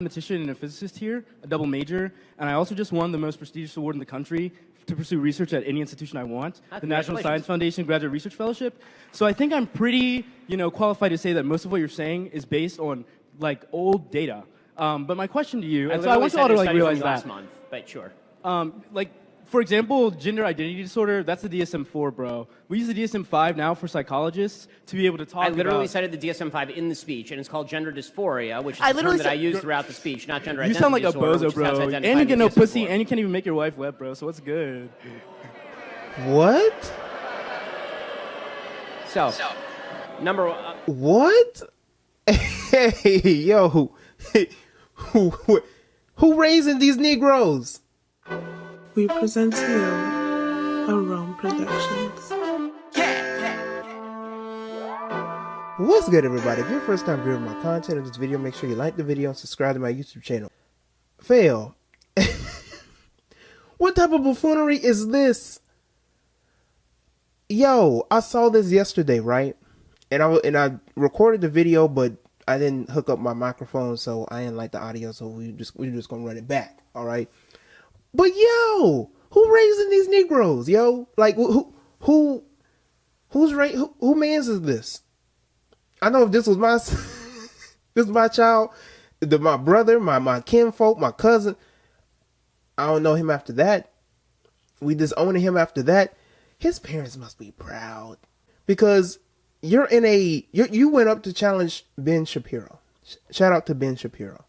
mathematician and a physicist here, a double major, and I also just won the most prestigious award in the country to pursue research at any institution I want, the National Science Foundation Graduate Research Fellowship. So I think I'm pretty, qualified to say that most of what you're saying is based on like old data. But my question to you, and so I want you all to like realize that. Last month, but sure. For example, gender identity disorder, that's the DSM-4, bro. We use the DSM-5 now for psychologists to be able to talk about... I literally cited the DSM-5 in the speech, and it's called gender dysphoria, which is the term that I use throughout the speech, not gender identity disorder. You sound like a bozo, bro. And you get no pussy, and you can't even make your wife wet, bro, so what's good? What? So number one... What? Hey, yo. Who raising these Negroes? We present to you Around Productions. What's good, everybody? If you're first time viewing my content of this video, make sure you like the video and subscribe to my YouTube channel. Fail. What type of buffoonery is this? Yo, I saw this yesterday, right? And I recorded the video, but I didn't hook up my microphone, so I didn't like the audio, so we're just gonna run it back, all right? But yo, who raising these Negroes, yo? Like who mans is this? I know if this was my this is my child, my brother, my kinfolk, my cousin, I don't know him after that. We disowning him after that. His parents must be proud because you went up to challenge Ben Shapiro. Shout out to Ben Shapiro.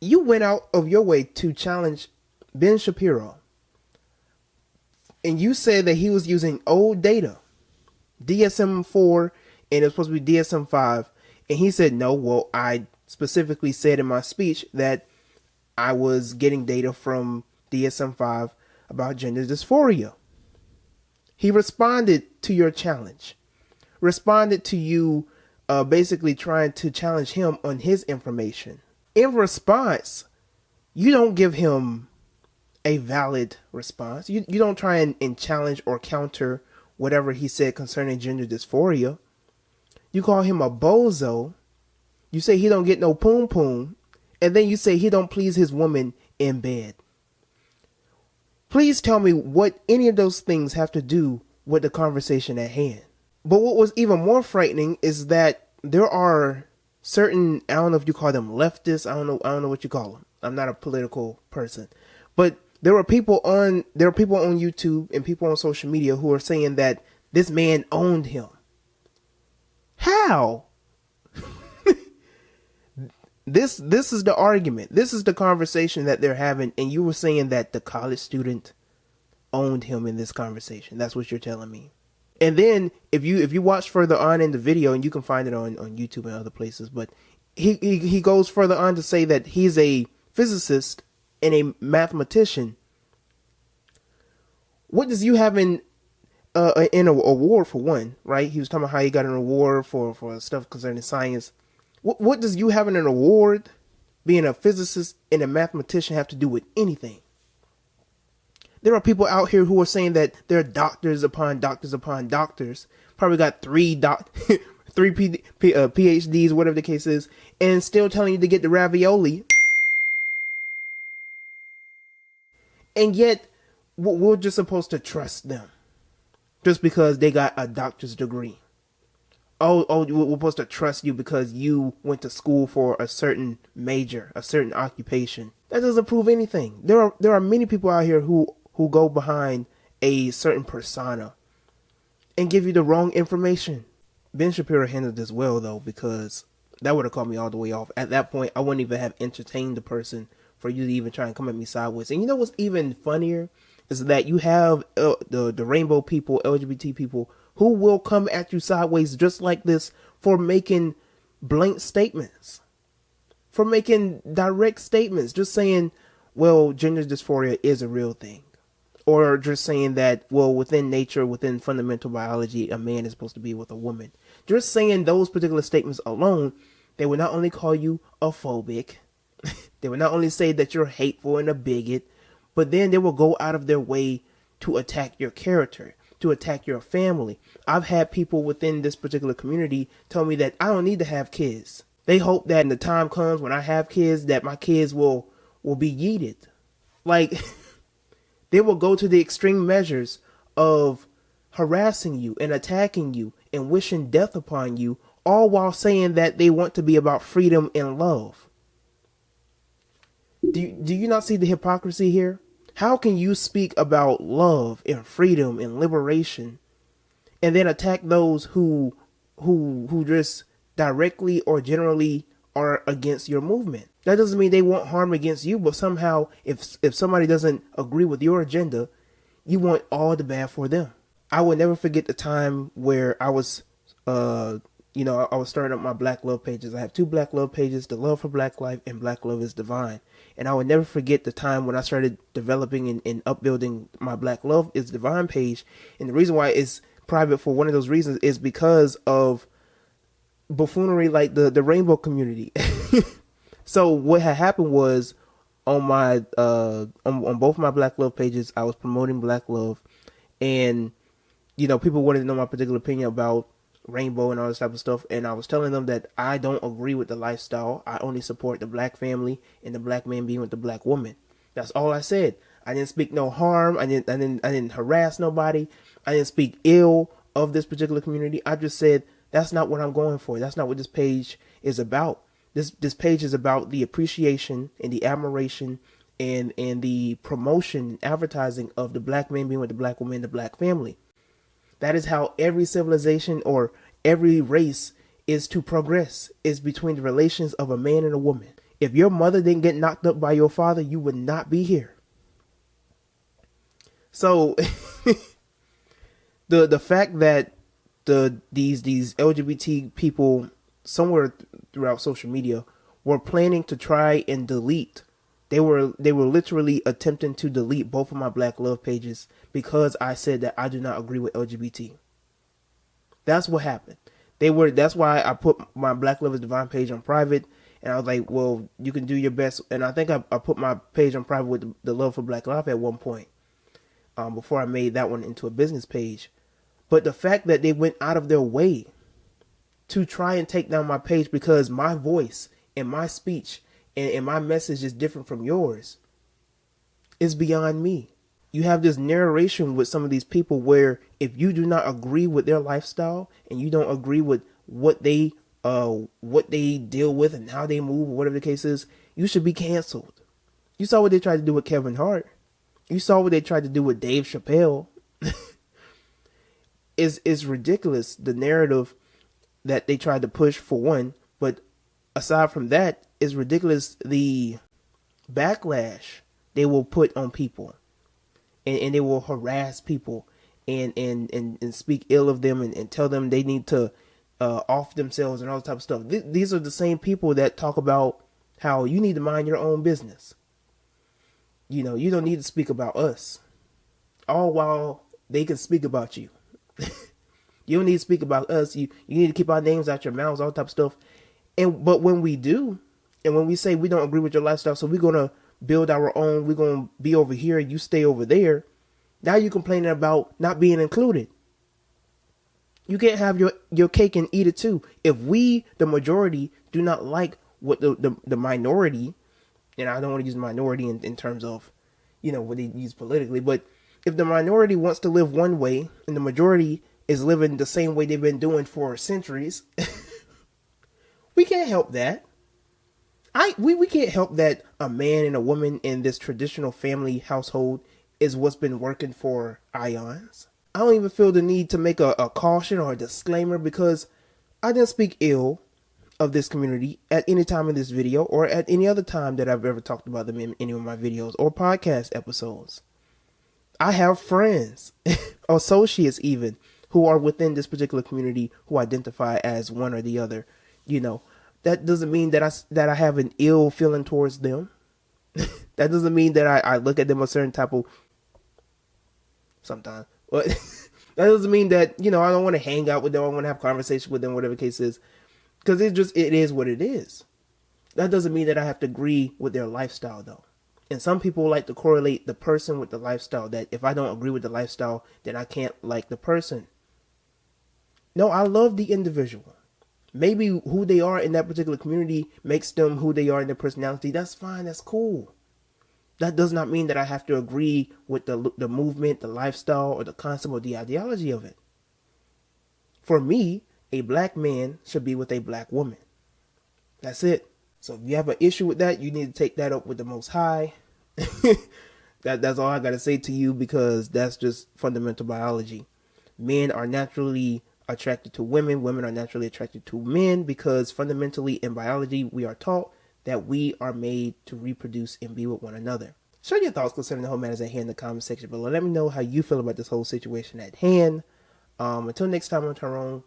You went out of your way to challenge Ben Shapiro. And you said that he was using old data. DSM-4 and it's supposed to be DSM-5. And he said, no, well, I specifically said in my speech that I was getting data from DSM-5 about gender dysphoria. He responded to your challenge. Responded to you basically trying to challenge him on his information. In response, you don't give him a valid response. You don't try and challenge or counter whatever he said concerning gender dysphoria. You call him a bozo. You say he don't get no poom poom. And then you say he don't please his woman in bed. Please tell me what any of those things have to do with the conversation at hand. But what was even more frightening is that there are certain, I don't know if you call them leftists, I don't know what you call them. I'm not a political person. But there are people on YouTube and people on social media who are saying that this man owned him. How? This is the argument. This is the conversation that they're having, and you were saying that the college student owned him in this conversation. That's what you're telling me. And then if you watch further on in the video, and you can find it on YouTube and other places, but he goes further on to say that he's a physicist and a mathematician. What does you have in an award for one, right? He was talking about how he got an award for stuff concerning science. What does you having an award, being a physicist and a mathematician, have to do with anything? There are people out here who are saying that they're doctors upon doctors upon doctors. Probably got three PhDs, whatever the case is, and still telling you to get the ravioli. And yet, we're just supposed to trust them just because they got a doctor's degree. Oh, we're supposed to trust you because you went to school for a certain major, a certain occupation. That doesn't prove anything. There are many people out here who go behind a certain persona and give you the wrong information. Ben Shapiro handled this well, though, because that would have caught me all the way off. At that point, I wouldn't even have entertained the person for you to even try and come at me sideways. And you know what's even funnier is that you have the rainbow people, LGBT people, who will come at you sideways just like this for making blank statements, for making direct statements, just saying, well, gender dysphoria is a real thing. Or just saying that, well, within nature, within fundamental biology, a man is supposed to be with a woman. Just saying those particular statements alone, they will not only call you a phobic, they will not only say that you're hateful and a bigot, but then they will go out of their way to attack your character, to attack your family. I've had people within this particular community tell me that I don't need to have kids. They hope that when the time comes when I have kids, that my kids will be yeeted. Like, they will go to the extreme measures of harassing you and attacking you and wishing death upon you, all while saying that they want to be about freedom and love. Do you not see the hypocrisy here? How can you speak about love and freedom and liberation and then attack those who just directly or generally are against your movement? That doesn't mean they want harm against you, but somehow if somebody doesn't agree with your agenda, you want all the bad for them. I will never forget the time where I was I was starting up my Black Love pages. I have 2 Black Love pages, The Love for Black Life and Black Love is Divine. And I will never forget the time when I started developing and upbuilding my Black Love is Divine page. And the reason why it's private for one of those reasons is because of buffoonery like the rainbow community. So what had happened was on my on both my Black Love pages, I was promoting Black Love, and people wanted to know my particular opinion about rainbow and all this type of stuff, and I was telling them that I don't agree with the lifestyle. I only support the black family and the black man being with the black woman. That's all I said. I didn't speak no harm. I didn't harass nobody. I didn't speak ill of this particular community. I just said that's not what I'm going for. That's not what this page is about. This page is about the appreciation and the admiration and the promotion and advertising of the black man being with the black woman and the black family. That is how every civilization or every race is to progress, is between the relations of a man and a woman. If your mother didn't get knocked up by your father, you would not be here. So the fact that these LGBT people somewhere throughout social media were planning to try and delete, they were literally attempting to delete both of my Black Love pages because I said that I do not agree with LGBT. That's what happened. That's why I put my Black Love is Divine page on private, and I was like, well, you can do your best. And I think I put my page on private with the Love for Black Life at one point, before I made that one into a business page. But the fact that they went out of their way to try and take down my page because my voice and my speech and my message is different from yours is beyond me. You have this narration with some of these people where if you do not agree with their lifestyle and you don't agree with what they deal with and how they move or whatever the case is, you should be canceled. You saw what they tried to do with Kevin Hart. You saw what they tried to do with Dave Chappelle. It's ridiculous, the narrative that they tried to push, for one, but aside from that, it's ridiculous the backlash they will put on people, and they will harass people and speak ill of them and tell them they need to off themselves and all that type of stuff. These are the same people that talk about how you need to mind your own business. You don't need to speak about us, all while they can speak about you. You don't need to speak about us. You need to keep our names out your mouths, all that type of stuff. But when we do, and when we say we don't agree with your lifestyle, so we're going to build our own, we're going to be over here, you stay over there. Now you're complaining about not being included. You can't have your cake and eat it too. If we, the majority, do not like what the minority, and I don't want to use minority in terms of, what they use politically, but if the minority wants to live one way and the majority is living the same way they've been doing for centuries, we can't help that. We can't help that a man and a woman in this traditional family household is what's been working for ions. I don't even feel the need to make a caution or a disclaimer because I didn't speak ill of this community at any time in this video or at any other time that I've ever talked about them in any of my videos or podcast episodes. I have friends, associates even, who are within this particular community who identify as one or the other. That doesn't mean that I have an ill feeling towards them. That doesn't mean that I look at them a certain type of sometimes. But that doesn't mean that, I don't want to hang out with them. I want to have conversation with them, whatever the case is. Because it is what it is. That doesn't mean that I have to agree with their lifestyle, though. And some people like to correlate the person with the lifestyle, that if I don't agree with the lifestyle, then I can't like the person. No, I love the individual. Maybe who they are in that particular community makes them who they are in their personality. That's fine. That's cool. That does not mean that I have to agree with the movement, the lifestyle, or the concept or the ideology of it. For me, a black man should be with a black woman. That's it. So if you have an issue with that, you need to take that up with the Most High. That's all I got to say to you, because that's just fundamental biology. Men are naturally attracted to women. Women are naturally attracted to men, because fundamentally in biology, we are taught that we are made to reproduce and be with one another. Share your thoughts concerning the whole matters at hand in the comment section below. Let me know how you feel about this whole situation at hand. Until next time, I'm Tyrone.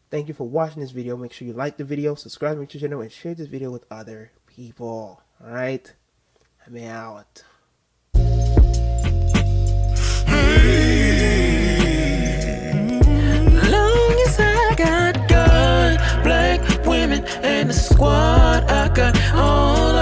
Thank you for watching this video. Make sure you like the video, subscribe to my channel, and share this video with other people. Alright? I'm out. Long as I got good, black women and the squad, I got all